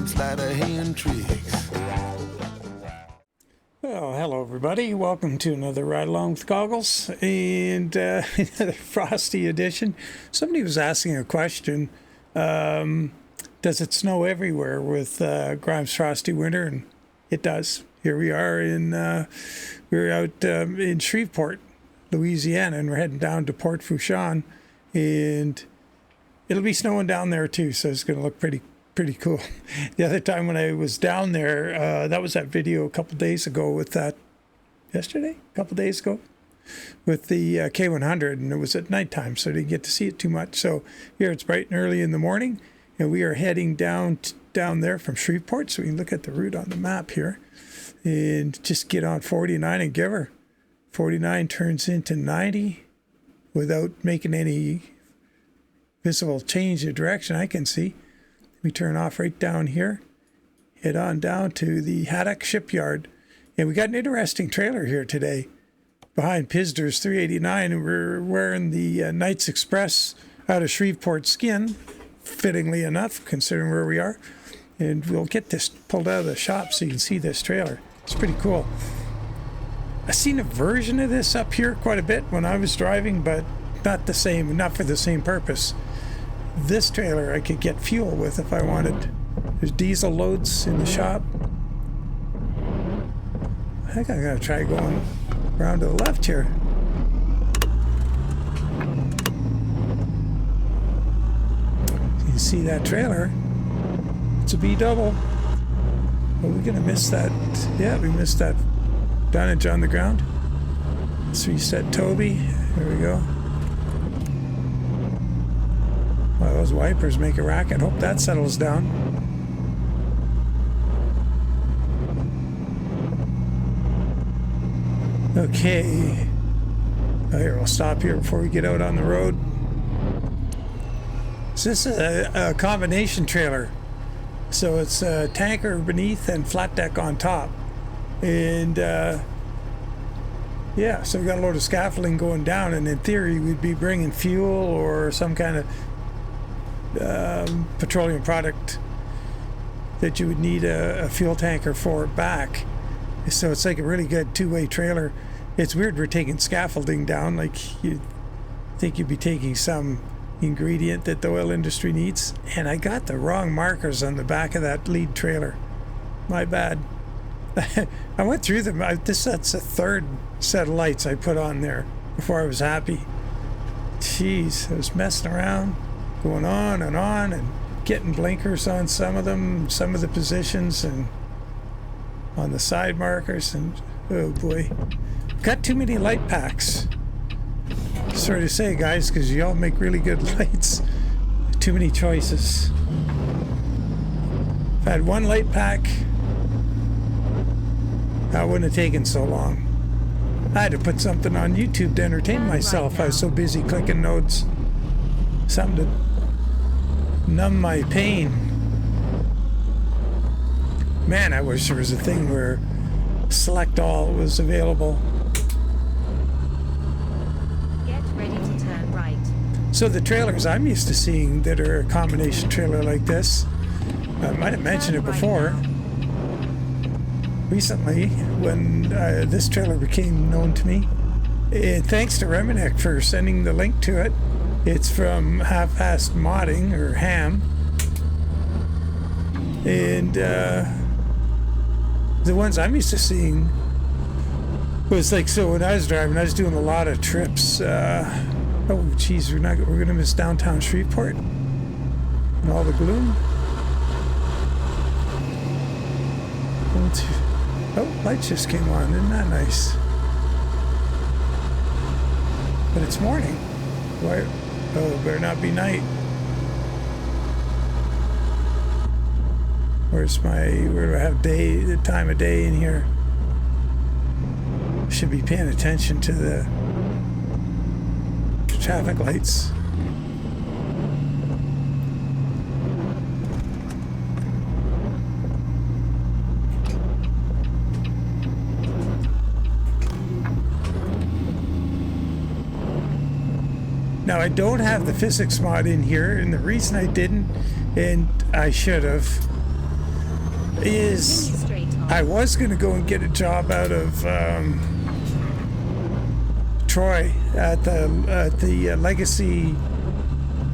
some sleight of hand tricks. Well, hello everybody. Welcome to another Ride Along with Goggles and another Frosty edition. Somebody was asking a question. Does it snow everywhere with Grimes Frosty winter? And it does. Here we are we're out in Shreveport, Louisiana, and we're heading down to Port Fourchon, and it'll be snowing down there too, so it's going to look pretty cool. The other time when I was down there, that was that video a couple days ago with that, a couple days ago, with the K100, and it was at nighttime, so I didn't get to see it too much. So here it's bright and early in the morning, and we are heading down there from Shreveport, so we can look at the route on the map here, and just get on 49 and give her. 49 turns into 90 without making any visible change of direction I can see. We turn off right down here, head on down to the Haddock Shipyard, and we got an interesting trailer here today behind Pizzster's 389, and we're wearing the Knights Express out of Shreveport skin, fittingly enough, considering where we are. And we'll get this pulled out of the shop so you can see this trailer. It's pretty cool. I've seen a version of this up here quite a bit when I was driving, but not the same, not for the same purpose. This trailer I could get fuel with if I wanted. There's diesel loads in the shop. I think I'm going to try going around to the left here. You can see that trailer. It's a B-double. Are we going to miss that? Yeah, we missed that dunnage on the ground. Let's reset Toby. There we go. Well, those wipers make a racket. Hope that settles down. Okay. Oh, here, we'll stop here before we get out on the road. So this is a combination trailer. So it's a tanker beneath and flat deck on top. And yeah, so we got a load of scaffolding going down, and in theory we'd be bringing fuel or some kind of petroleum product that you would need a fuel tanker for back. So it's like a really good two-way trailer. It's weird we're taking scaffolding down, like you'd think you'd be taking some ingredient that the oil industry needs. And I got the wrong markers on the back of that lead trailer. My bad. I went through them. That's the third set of lights I put on there before I was happy. Jeez, I was messing around, going on, and getting blinkers on some of them, some of the positions, and on the side markers, and oh boy. Got too many light packs. Sorry to say, guys, because you all make really good lights. Too many choices. If I had one light pack, that wouldn't have taken so long. I had to put something on YouTube to entertain myself. I was so busy clicking notes. Something to numb my pain. Man, I wish there was a thing where select all was available. Get ready to turn right. So the trailers I'm used to seeing that are a combination trailer like this, I might have mentioned it before, recently when this trailer became known to me. And thanks to Reminek for sending the link to it. It's from Half-Assed Modding, or H.A.M. And the ones I'm used to seeing was like, so when I was driving, I was doing a lot of trips. Oh geez, we're gonna miss downtown Shreveport and all the gloom. Oh, lights just came on. Isn't that nice? But it's morning. Why? Oh, better not be night. Where do I have the time of day in here? Should be paying attention to the traffic lights. Now, I don't have the physics mod in here, and the reason I didn't, and I should have, is Continue straight on. I was going to go and get a job out of Troy at the Legacy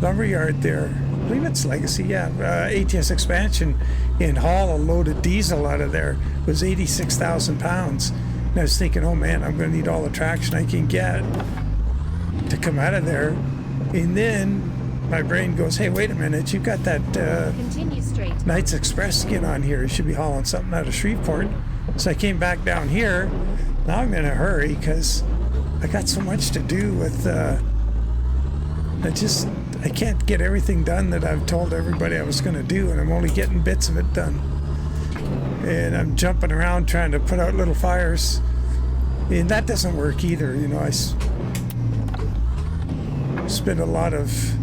lumberyard there. I believe it's Legacy, yeah. ATS Expansion, and haul a load of diesel out of there. It was 86,000 pounds. And I was thinking, oh man, I'm going to need all the traction I can get to come out of there. And then my brain goes, hey, wait a minute, you've got that Continue straight on. Knights Express skin on here. You should be hauling something out of Shreveport. So I came back down here. Now I'm in a hurry because I got so much to do with I can't get everything done that I've told everybody I was going to do, and I'm only getting bits of it done. And I'm jumping around trying to put out little fires, and that doesn't work either. You know, I spend a lot of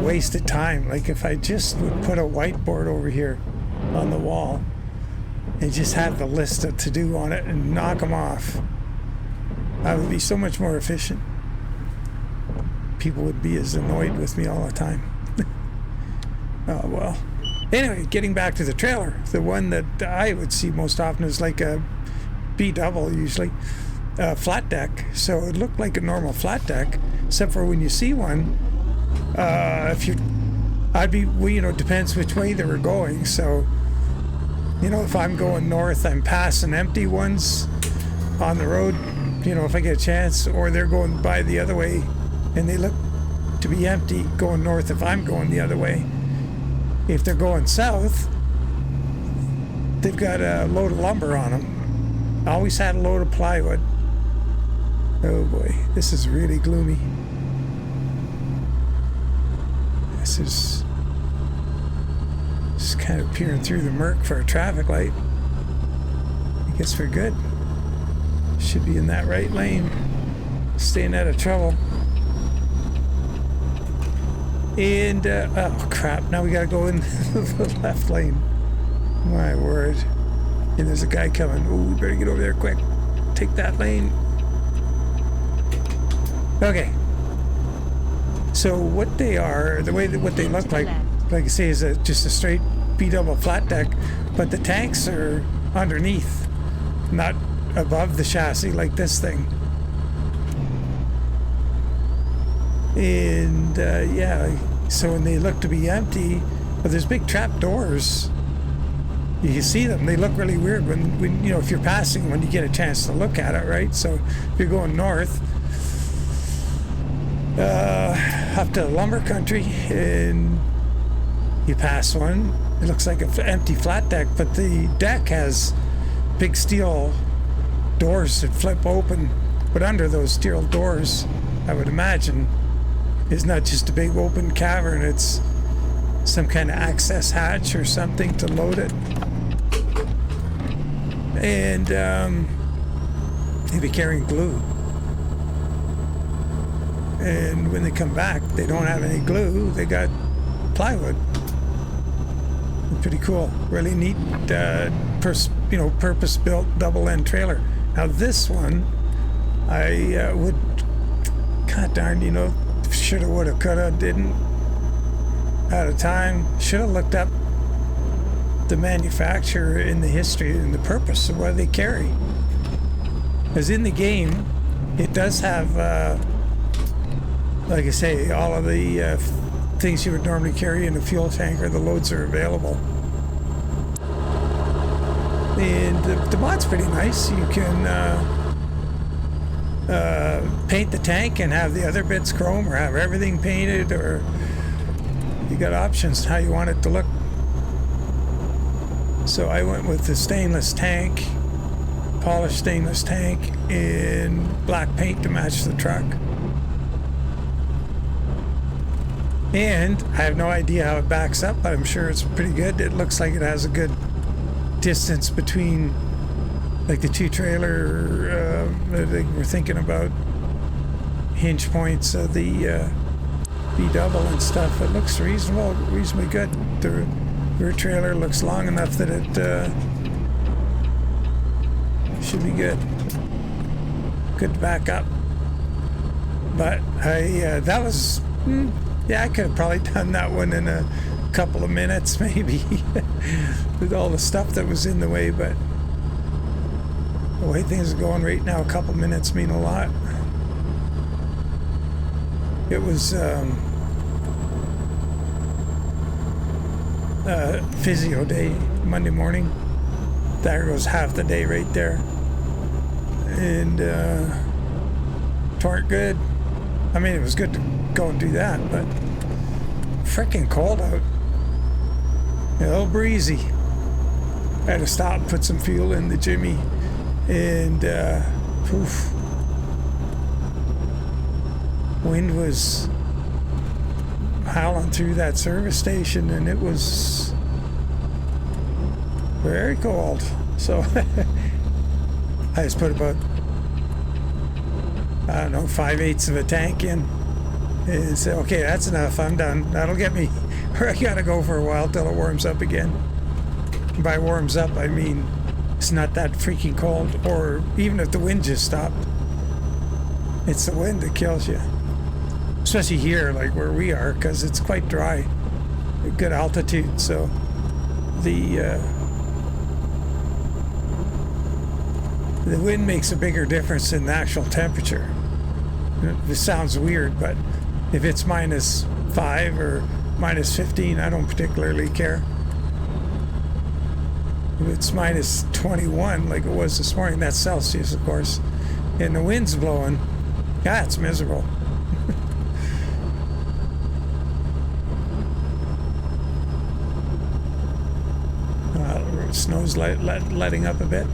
wasted time. Like if I just would put a whiteboard over here on the wall and just have the list of to do on it and knock them off, I would be so much more efficient. People would be as annoyed with me all the time. Oh well. Anyway, getting back to the trailer, the one that I would see most often is like a B-double, usually flat deck. So it looked like a normal flat deck, except for when you see one, depends which way they were going. So, you know, if I'm going north, I'm passing empty ones on the road, you know, if I get a chance, or they're going by the other way and they look to be empty going north if I'm going the other way. If they're going south, they've got a load of lumber on them. I always had a load of plywood. Oh boy, this is really gloomy. This is just kind of peering through the murk for a traffic light. I guess we're good. Should be in that right lane, staying out of trouble. And, oh crap, now we gotta go in the left lane. My word. And there's a guy coming. Oh, we better get over there quick. Take that lane. Okay. So what they are, the way that what they look like I say, is just a straight B-double flat deck, but the tanks are underneath, not above the chassis like this thing. And yeah, so when they look to be empty, but there's big trap doors. You can see them. They look really weird when you know, if you're passing, when you get a chance to look at it, right? So if you're going north up to lumber country and you pass one, it looks like an empty flat deck, but the deck has big steel doors that flip open. But under those steel doors, I would imagine, is not just a big open cavern, it's some kind of access hatch or something to load it. And they'd be carrying glue. And when they come back, they don't have any glue, they got plywood. Pretty cool, really neat, purpose-built double-end trailer. Now this one, I would, god darn, you know, shoulda, woulda, coulda, didn't, out of time. Should have looked up the manufacturer in the history and the purpose of what they carry. Because in the game, it does have, like I say, all of the things you would normally carry in a fuel tanker. The loads are available. And the mod's pretty nice. You can paint the tank and have the other bits chrome, or have everything painted, or you got options how you want it to look. So I went with the stainless tank, polished stainless tank, and black paint to match the truck. And I have no idea how it backs up, but I'm sure it's pretty good. It looks like it has a good distance between, like, the two trailer, we're thinking about hinge points of the B-double and stuff. It looks reasonably good. The rear trailer looks long enough that it should be good to back up. But that was, yeah, I could have probably done that one in a couple of minutes maybe with all the stuff that was in the way, but the way things are going right now, a couple of minutes mean a lot. It was physio day Monday morning. There goes half the day right there, and weren't good. I mean, it was good to go and do that, but freaking cold out. A little breezy. I had to stop and put some fuel in the Jimmy, and poof. Wind was howling through that service station, and it was very cold. So I just put about, I don't know, 5/8 of a tank in and said, okay, that's enough, I'm done. That'll get me where I gotta go for a while till it warms up again. And by warms up, I mean it's not that freaking cold, or even if the wind just stopped. It's the wind that kills you. Especially here, like where we are, because it's quite dry, good altitude, so the wind makes a bigger difference in the actual temperature. This sounds weird, but if it's -5 or -15, I don't particularly care. If it's -21, like it was this morning, that's Celsius, of course, and the wind's blowing, yeah, it's miserable. Snow's letting up a bit.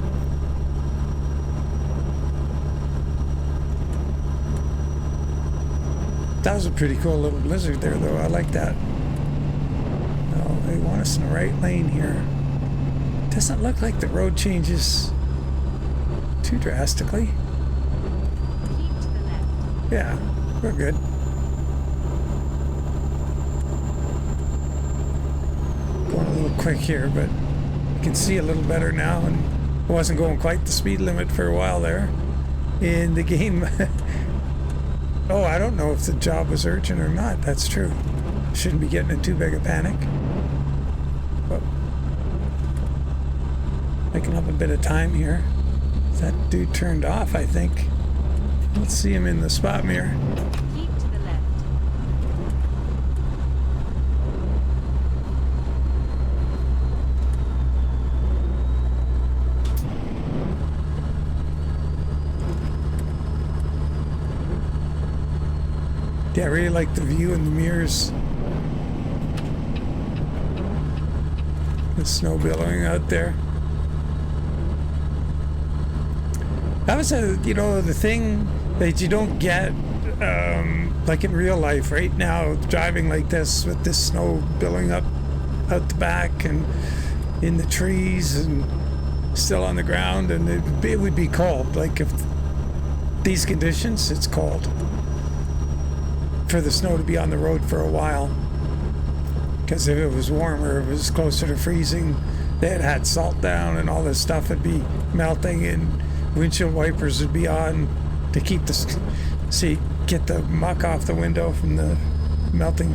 That was a pretty cool little blizzard there, though. I like that. No, they want us in the right lane here. Doesn't look like the road changes too drastically. Keep to the left. Yeah, we're good. Going a little quick here, but you can see a little better now, and I wasn't going quite the speed limit for a while there in the game. Oh, I don't know if the job was urgent or not. That's true. Shouldn't be getting in too big a panic. But making up a bit of time here. That dude turned off, I think. Let's see him in the spot mirror. Keep to the left. Yeah, I really like the view in the mirrors. The snow billowing out there. That was the thing that you don't get like in real life right now, driving like this with this snow billowing up out the back and in the trees and still on the ground, and it would be cold. Like if these conditions, it's cold. For the snow to be on the road for a while, because if it was warmer, if it was closer to freezing, they had salt down and all this stuff would be melting, and windshield wipers would be on to keep get the muck off the window from the melting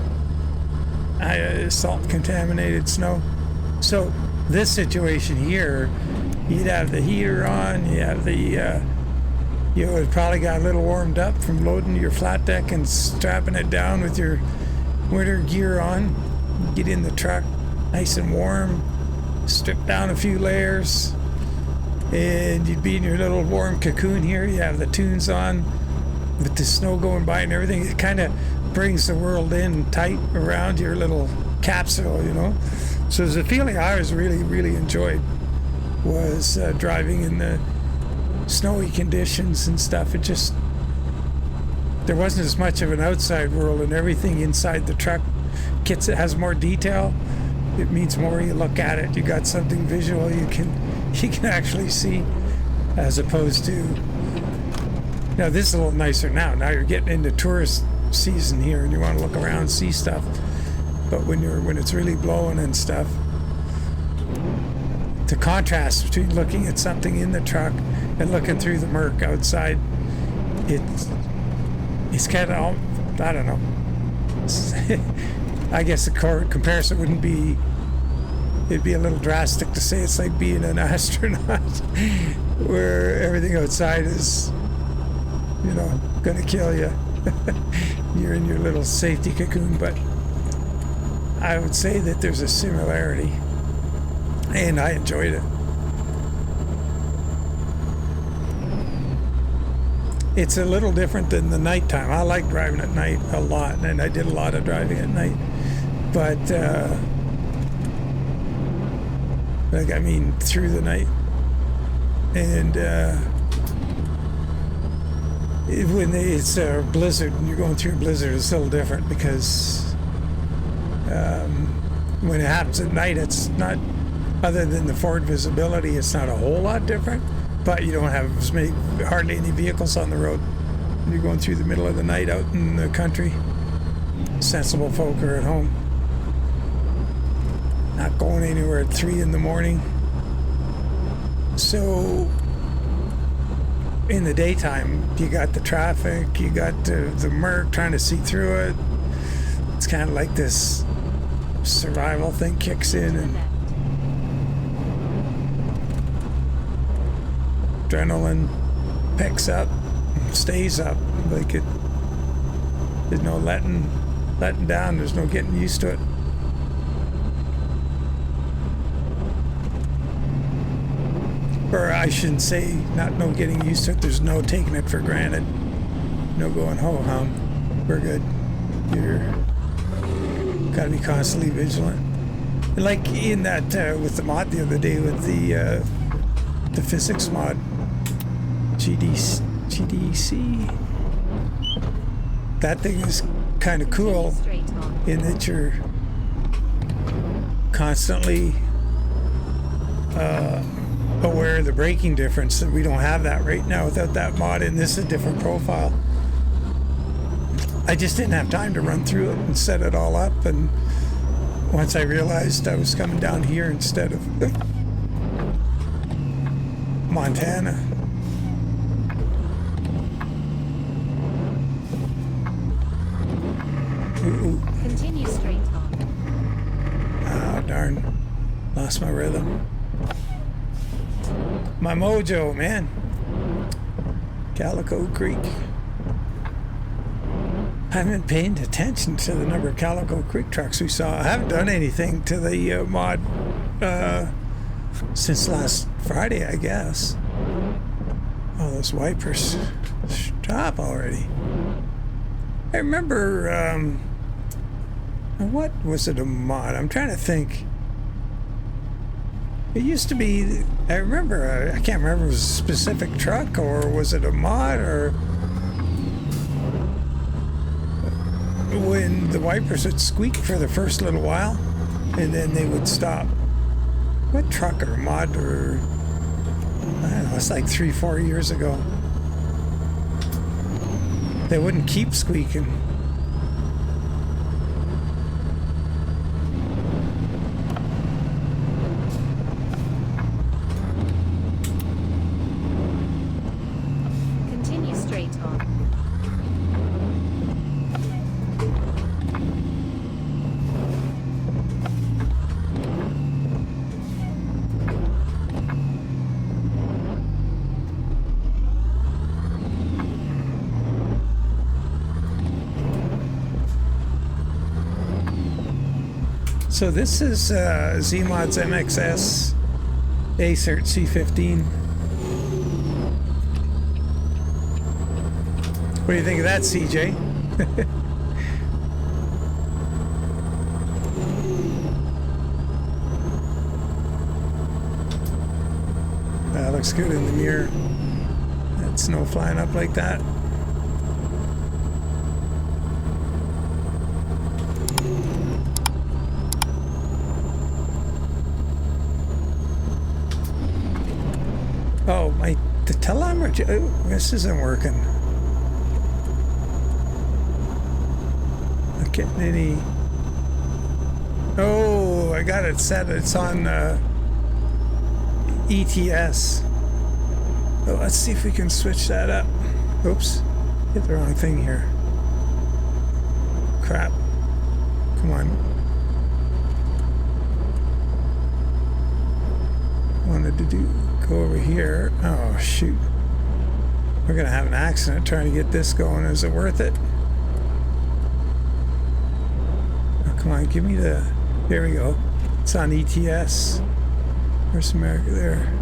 salt contaminated snow. So this situation here, you'd have the heater on, you have the you would probably got a little warmed up from loading your flat deck and strapping it down with your winter gear on. Get in the truck nice and warm, strip down a few layers, and you'd be in your little warm cocoon here. You have the tunes on with the snow going by and everything. It kind of brings the world in tight around your little capsule, you know. So there's a feeling I was really enjoyed was driving in the snowy conditions and stuff. It just, there wasn't as much of an outside world, and everything inside the truck has more detail. It means more you look at it, you got something visual you can actually see, as opposed to, now this is a little nicer now you're getting into tourist season here and you want to look around and see stuff, but when it's really blowing and stuff, the contrast between looking at something in the truck and looking through the murk outside, it's kind of, I don't know. I guess the comparison wouldn't be, it'd be a little drastic to say it's like being an astronaut where everything outside is, you know, gonna kill you. You're in your little safety cocoon, but I would say that there's a similarity, and I enjoyed it. It's a little different than the nighttime. I like driving at night a lot, and I did a lot of driving at night. But, like, I mean, through the night. And when it's a blizzard and you're going through a blizzard, it's a little different because when it happens at night, it's not, other than the forward visibility, it's not a whole lot different. But you don't have as many, hardly any vehicles on the road. You're going through the middle of the night out in the country. Sensible folk are at home. Not going anywhere at 3 in the morning. So in the daytime, you got the traffic, you got the murk trying to see through it. It's kind of like this survival thing kicks in, and adrenaline picks up, stays up. Like it, there's no letting down. There's no getting used to it. Or I shouldn't say no getting used to it. There's no taking it for granted. No going ho-hum. We're good. You're gotta be constantly vigilant. And like in that with the mod the other day with the physics mod, GDC. That thing is kind of cool in that you're constantly aware of the braking difference. We don't have that right now without that mod, and this is a different profile. I just didn't have time to run through it and set it all up, and once I realized I was coming down here instead of Montana. Ooh. Continue straight on. Oh, darn. Lost my rhythm. My mojo, man. Calico Creek. I haven't paid attention to the number of Calico Creek trucks we saw. I haven't done anything to the mod since last Friday, I guess. Oh, those wipers. Stop already. I remember, what was it, a mod? I'm trying to think. It used to be, I remember, I can't remember if it was a specific truck or was it a mod, or when the wipers would squeak for the first little while and then they would stop. What truck or mod, or I don't know, it's like 3-4 years ago. They wouldn't keep squeaking. Continue straight on. So this is Zmod's MXS Acert C15. What do you think of that, CJ? That looks good in the mirror. That snow flying up like that. Oh, the telemetry, oh, this isn't working. Not getting any. Oh, I got it set. It's on ETS. Oh, let's see if we can switch that up. Oops, hit the wrong thing here. Crap. Come on. Wanted to go over here. Oh, shoot. We're going to have an accident trying to get this going. Is it worth it? Oh, come on, give me the... There we go. It's on ETS. Where's America there?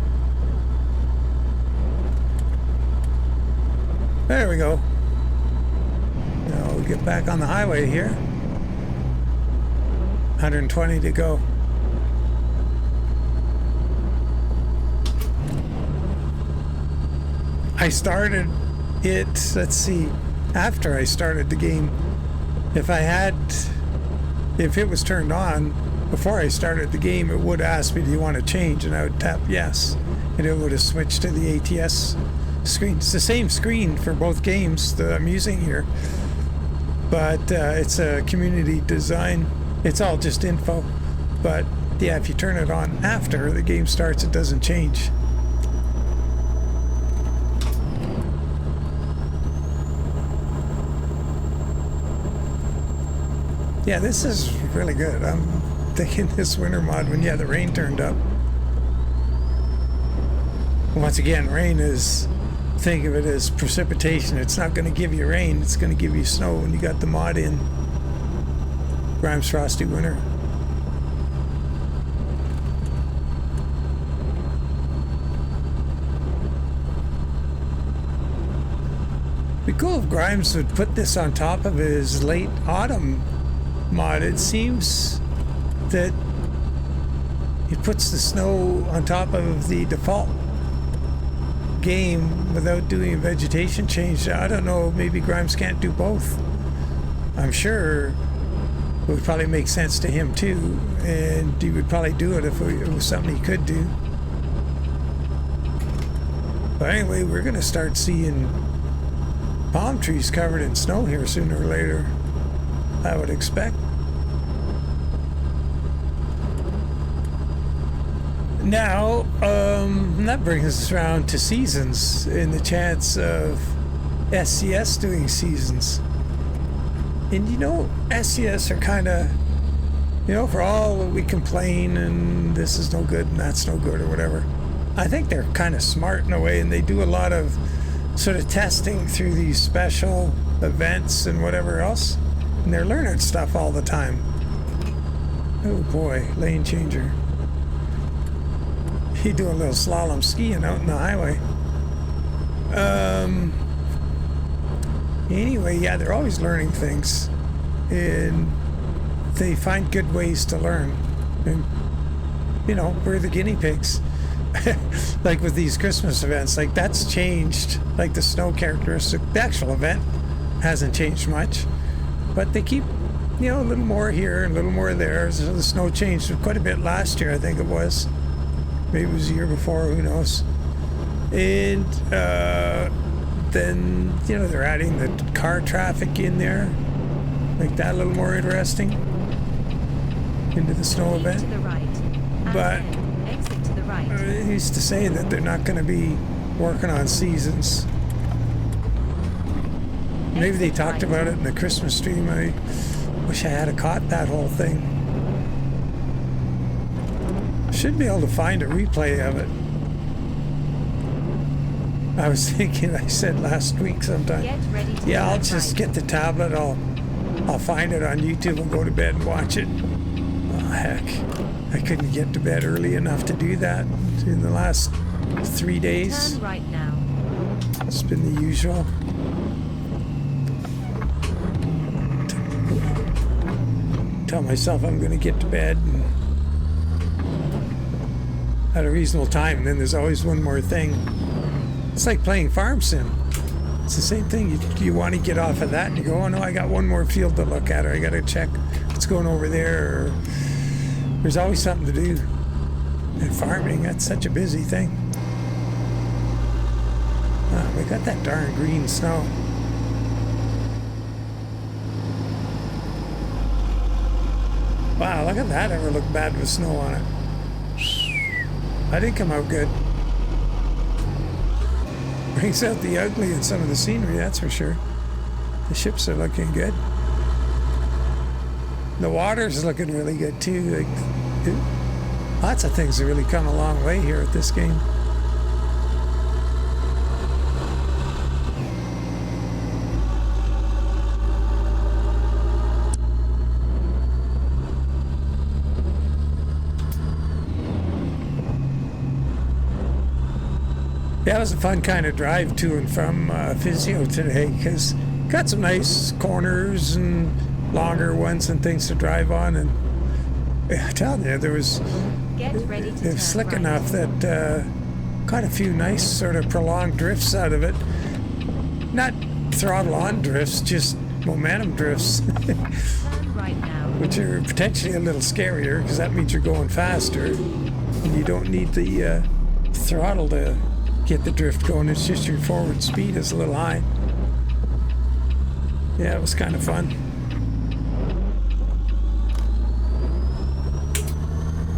There we go. Now we'll get back on the highway here. 120 to go. I started it, let's see, after I started the game. If it was turned on before I started the game, it would ask me, do you want to change? And I would tap yes. And it would have switched to the ATS screen. It's the same screen for both games that I'm using here. But it's a community design. It's all just info. But yeah, if you turn it on after the game starts, it doesn't change. Yeah, this is really good. I'm thinking this winter mod when, yeah, the rain turned up. Once again, rain is, think of it as precipitation. It's not going to give you rain, it's going to give you snow when you got the mod in. Grimes Frosty Winter. It'd be cool if Grimes would put this on top of his late autumn mod. It seems that he puts the snow on top of the default game without doing a vegetation change. I don't know, maybe Grimes can't do both. I'm sure it would probably make sense to him too, and he would probably do it if it was something he could do. But anyway, we're going to start seeing palm trees covered in snow here sooner or later, I would expect. Now, that brings us around to seasons and the chance of SCS doing seasons. And you know, SCS are kind of, you know, for all that we complain and this is no good and that's no good or whatever, I think they're kind of smart in a way, and they do a lot of sort of testing through these special events and whatever else. And they're learning stuff all the time. Oh boy, lane changer. He doing a little slalom skiing out in the highway. Anyway, yeah, they're always learning things. And they find good ways to learn. And, you know, we're the guinea pigs. Like with these Christmas events, like that's changed. Like the snow characteristic, the actual event hasn't changed much. But they keep, you know, a little more here and a little more there. So the snow changed quite a bit last year, I think it was. Maybe it was the year before, who knows. And then, you know, they're adding the car traffic in there. Make that a little more interesting. Into the snow event. To the right. But Exit to the right. I used to say that they're not going to be working on seasons. Maybe they talked about it in the Christmas stream. I wish I had caught that whole thing. Should be able to find a replay of it. I was thinking, I said last week sometime. Get ready to Yeah, I'll turn just right. get the tablet. I'll find it on YouTube and go to bed and watch it. Oh, heck. I couldn't get to bed early enough to do that in the last 3 days. Turn right now. It's been the usual. Tell myself I'm going to get to bed and at a reasonable time, and then there's always one more thing. It's like playing Farm Sim. It's the same thing. You want to get off of that and you go, oh no, I got one more field to look at, or I got to check what's going over there, or there's always something to do. And farming, that's such a busy thing. We got that darn green snow. Wow, look at that. Ever look bad with snow on it? That didn't come out good. Brings out the ugly in some of the scenery, that's for sure. The ships are looking good. The water's looking really good too. Like, lots of things have really come a long way here at this game. Yeah, it was a fun kind of drive to and from Physio today because got some nice corners and longer ones and things to drive on, and I tell you, there was Get ready to it turn was slick right. enough that got a few nice sort of prolonged drifts out of it. Not throttle on drifts, just momentum drifts, Turn right now. which are potentially a little scarier because that means you're going faster and you don't need the throttle to get the drift going. It's just your forward speed is a little high. Yeah, it was kind of fun.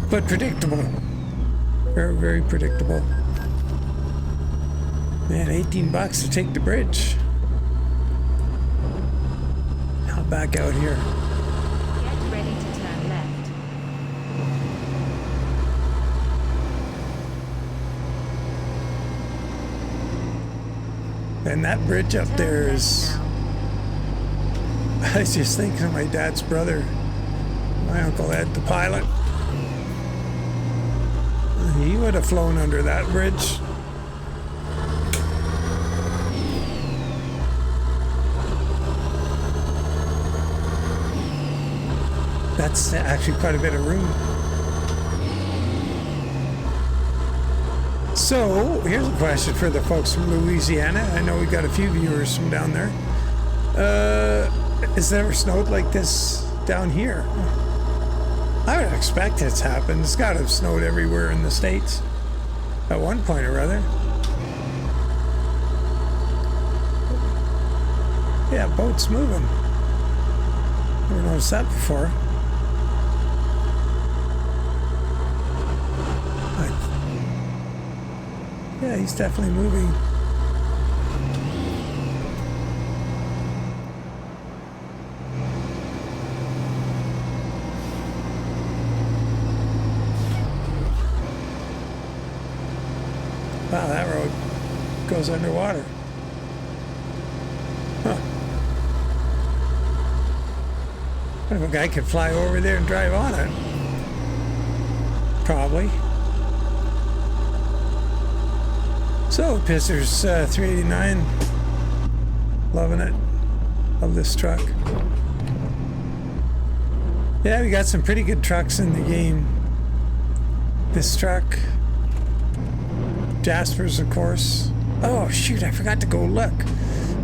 But predictable. Very, very predictable. Man, 18 bucks to take the bridge. Now back out here. Get ready to turn left. And that bridge up Turn there left is... now. I was just thinking of my dad's brother, my Uncle Ed, the pilot. He would have flown under that bridge. That's actually quite a bit of room. So, here's a question for the folks from Louisiana. I know we got a few viewers from down there. Has it ever snowed like this down here? I would expect it's happened. It's got to have snowed everywhere in the States at one point or other. Yeah, boat's moving. Never noticed that before. Yeah, he's definitely moving. Wow, that road goes underwater. Huh. What if a guy could fly over there and drive on it? Probably. So, Pizzster's 389. Loving it. Love this truck. Yeah, we got some pretty good trucks in the game. This truck. Jaspers, of course. Oh, shoot, I forgot to go look.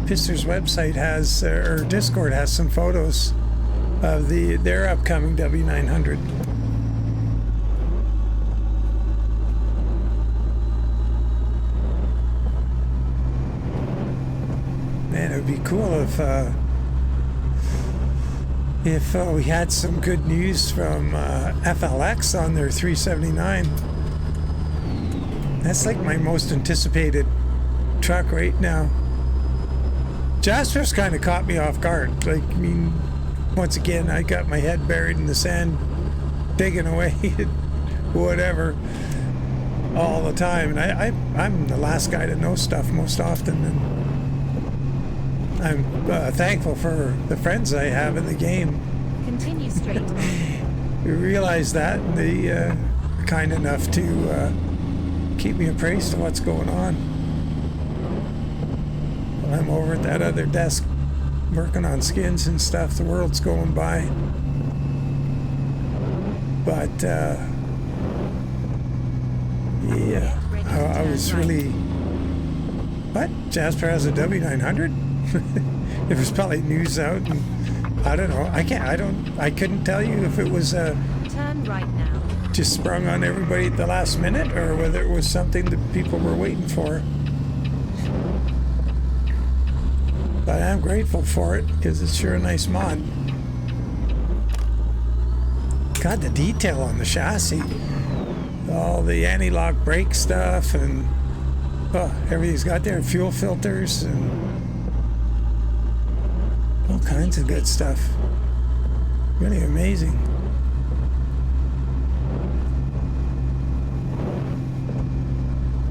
Pizzster's website has, or Discord has some photos of their upcoming W900. Man, it would be cool if we had some good news from FLX on their 379. That's like my most anticipated truck right now. Jaspers kind of caught me off guard. Like, I mean, once again, I got my head buried in the sand, digging away, whatever, all the time. And I'm the last guy to know stuff most often. And I'm thankful for the friends I have in the game. Continue straight on. We realize that, and they are kind enough to keep me appraised of what's going on. While I'm over at that other desk working on skins and stuff, the world's going by. But yeah, I was really... What? Jasper has a W900? It was probably news out, and I don't know. I couldn't tell you if it was Turn right now. just sprung on everybody at the last minute, or whether it was something that people were waiting for. But I'm grateful for it because it's sure a nice mod. God, the detail on the chassis, all the anti-lock brake stuff, and everything's got there, fuel filters and all kinds of good stuff. Really amazing.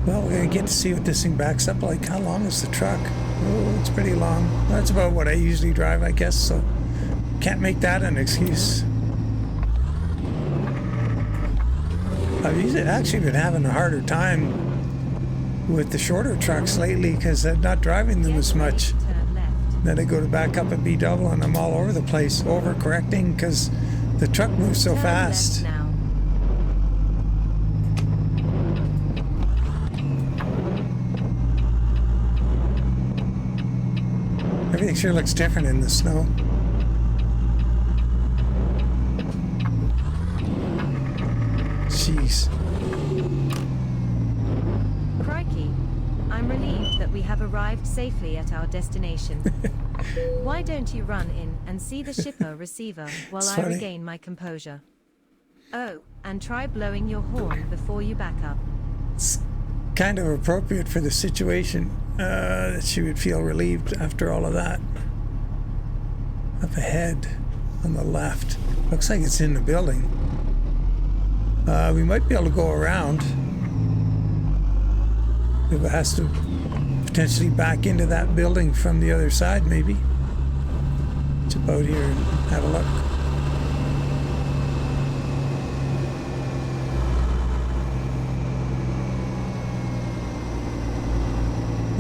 Well, we're going to get to see what this thing backs up like. How long is the truck? Oh, it's pretty long. That's about what I usually drive, I guess, so can't make that an excuse. I've actually been having a harder time with the shorter trucks lately because I'm not driving them as much. Turn left. Then I go to back up and be double and I'm all over the place, overcorrecting because the truck moves so Turn fast. left now. Everything sure looks different in the snow. Jeez. Crikey. I'm relieved that we have arrived safely at our destination. Why don't you run in and see the shipper receiver while It's I funny. regain my composure? Oh, and try blowing your horn before you back up. It's kind of appropriate for the situation that she would feel relieved after all of that. Up ahead on the left. Looks like it's in the building. We might be able to go around. If it has to potentially back into that building from the other side, maybe. It's about here and have a look.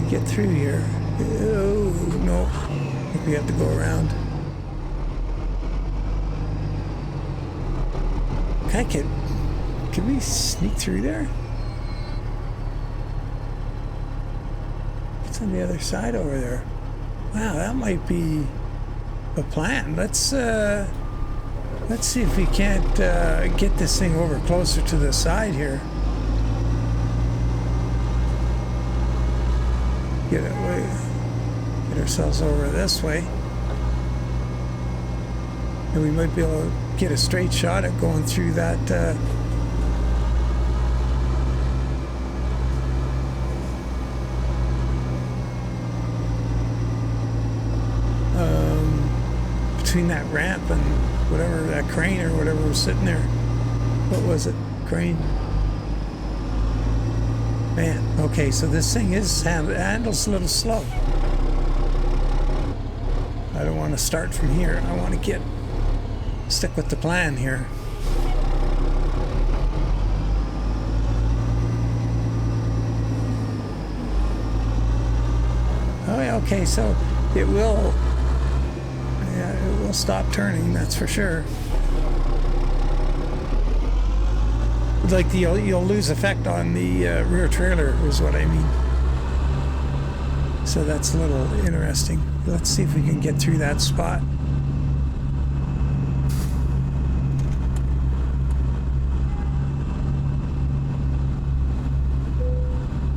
We get through here. Oh, no. I think we have to go around. Can we sneak through there? What's on the other side over there? Wow, that might be a plan. Let's see if we can't get this thing over closer to the side here. Get ourselves over this way. And we might be able to get a straight shot at going through that between that ramp and whatever, that crane or whatever was sitting there. What was it? Crane? Man, okay, so this thing handles a little slow. I don't want to start from here. I want to stick with the plan here. Oh yeah, okay, so it will stop turning, that's for sure. Like you'll lose effect on the rear trailer is what I mean. So that's a little interesting. Let's see if we can get through that spot.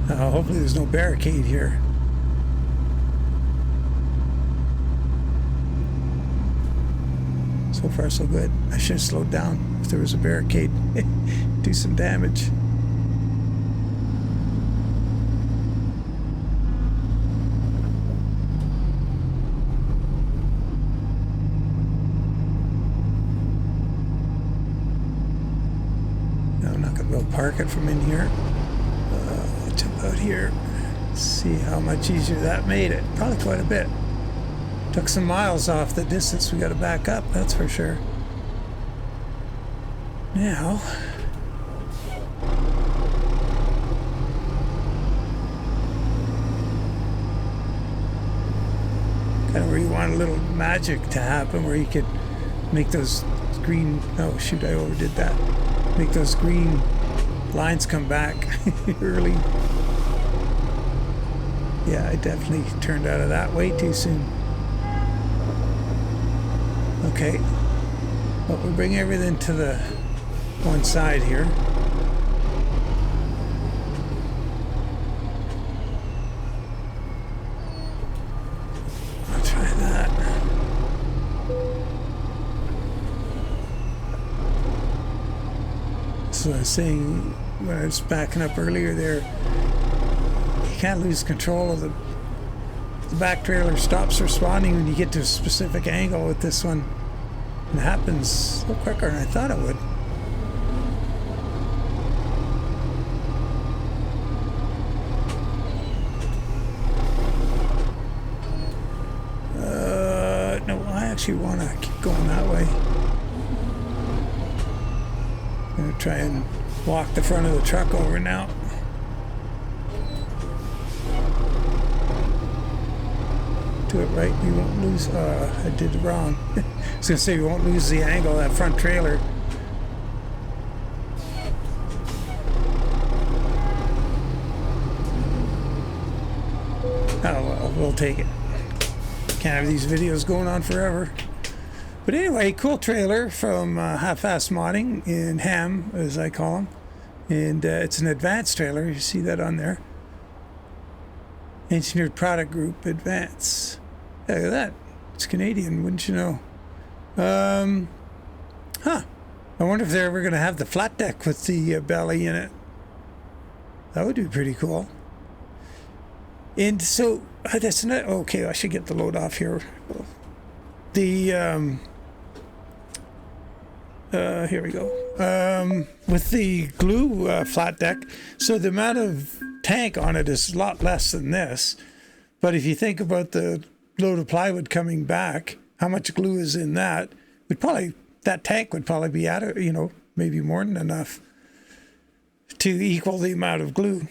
Hopefully there's no barricade here. So far so good. I should have slowed down if there was a barricade. Do some damage. No, I'm not going to go park it from in here. I'll jump out here. See how much easier that made it. Probably quite a bit. Took some miles off the distance we got to back up, that's for sure. Now, kind of where you want a little magic to happen, where you could make those green, oh shoot, I overdid that. Make those green lines come back early. Yeah, I definitely turned out of that way too soon. Okay, but we'll bring everything to the one side here. I'll try that. So I was saying when I was backing up earlier there, you can't lose control of the back trailer stops responding when you get to a specific angle with this one. It happens a little quicker than I thought it would. No, I actually want to keep going that way. I'm going to try and walk the front of the truck over now. Do it right, you won't lose. I did it wrong. I was going to say you won't lose the angle of that front trailer. Oh well, we'll take it. Can't have these videos going on forever. But anyway, cool trailer from Half-Assed Modding in H.A.M, as I call them. And it's an advanced trailer. You see that on there. Engineered Product Group Advance. Look at that. It's Canadian, wouldn't you know? I wonder if they're ever going to have the flat deck with the belly in it. That would be pretty cool. And so, that's not... Okay, I should get the load off here. The, here we go. With the glue flat deck, so the amount of tank on it is a lot less than this. But if you think about the load of plywood coming back, how much glue is in that, that tank would probably be at it, you know, maybe more than enough to equal the amount of glue.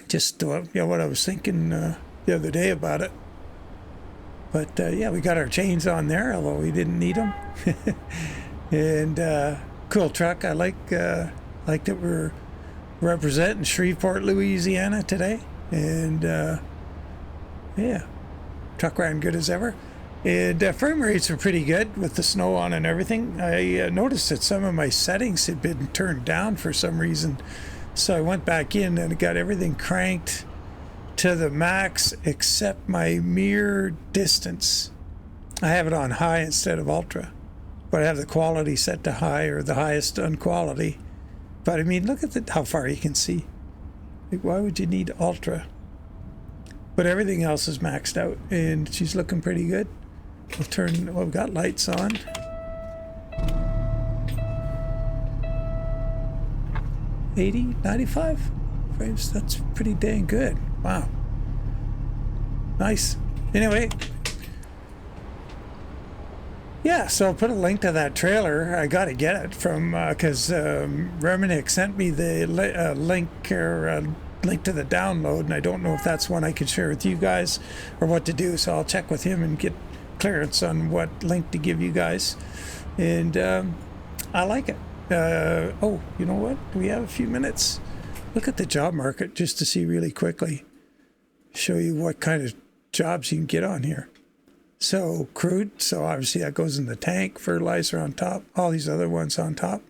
Just what I was thinking the other day about it. But yeah, we got our chains on there, although we didn't need them. And cool truck. I like that we're representing Shreveport, Louisiana today. And yeah, truck ran good as ever. And frame rates are pretty good with the snow on and everything. I noticed that some of my settings had been turned down for some reason. So I went back in and got everything cranked to the max except my mirror distance. I have it on high instead of ultra, but I have the quality set to high, or the highest on quality. But I mean, look at how far you can see. Like, why would you need ultra? But everything else is maxed out, and she's looking pretty good. We've got lights on. $80, $95 frames. That's pretty dang good. Wow. Nice. Anyway. Yeah, so I'll put a link to that trailer. I got to get it from, because Reminick sent me the link to the download, and I don't know if that's one I could share with you guys or what to do. So I'll check with him and get clearance on what link to give you guys. And I like it. Oh, you know what? Do we have a few minutes? Look at the job market just to see really quickly. Show you what kind of jobs you can get on here. So crude, so obviously that goes in the tank. Fertilizer on top. All these other ones on top.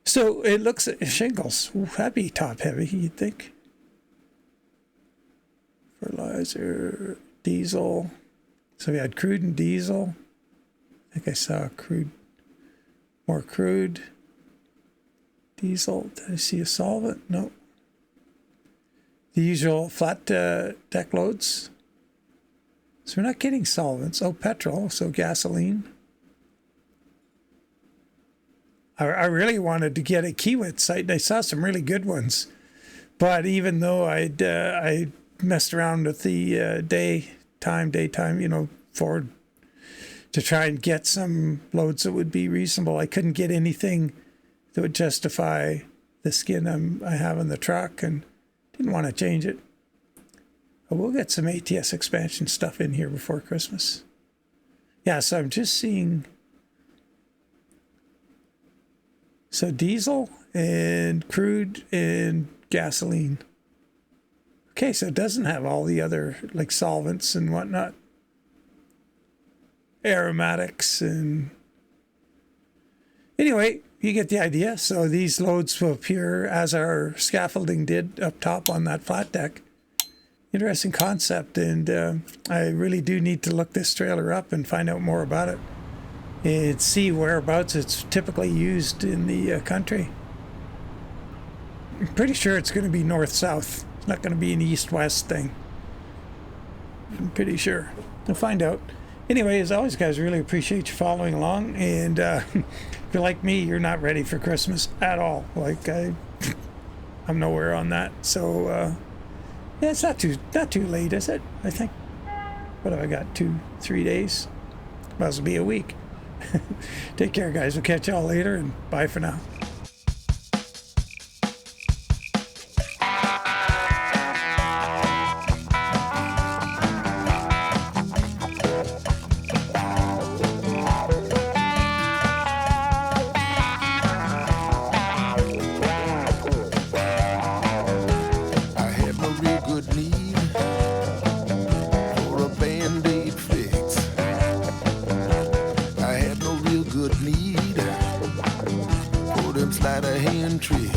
So it looks at shingles. Ooh, that'd be top heavy, you'd think. Fertilizer, diesel. So we had crude and diesel. I think I saw crude. More crude. Diesel. Did I see a solvent? No. The usual flat deck loads. So we're not getting solvents. Oh, petrol. So gasoline. I really wanted to get a Kiewit site, and I saw some really good ones. But even though I messed around with the daytime, you know, forward to try and get some loads that would be reasonable, I couldn't get anything that would justify the skin I have in the truck, and didn't want to change it. But we'll get some ATS expansion stuff in here before Christmas. Yeah, so I'm just seeing. So diesel and crude and gasoline. Okay, so it doesn't have all the other like solvents and whatnot. Aromatics and... Anyway, you get the idea. So these loads will appear as our scaffolding did up top on that flat deck. Interesting concept, and I really do need to look this trailer up and find out more about it. And see whereabouts it's typically used in the country. I'm pretty sure it's going to be north-south. It's not going to be an east-west thing. I'm pretty sure. We'll find out. Anyway, as always, guys, really appreciate you following along. And if you're like me, you're not ready for Christmas at all. Like I'm nowhere on that. So yeah, it's not too late, is it? I think. What have I got? 2-3 days? Might as well be a week. Take care, guys. We'll catch y'all later, and bye for now. Tree.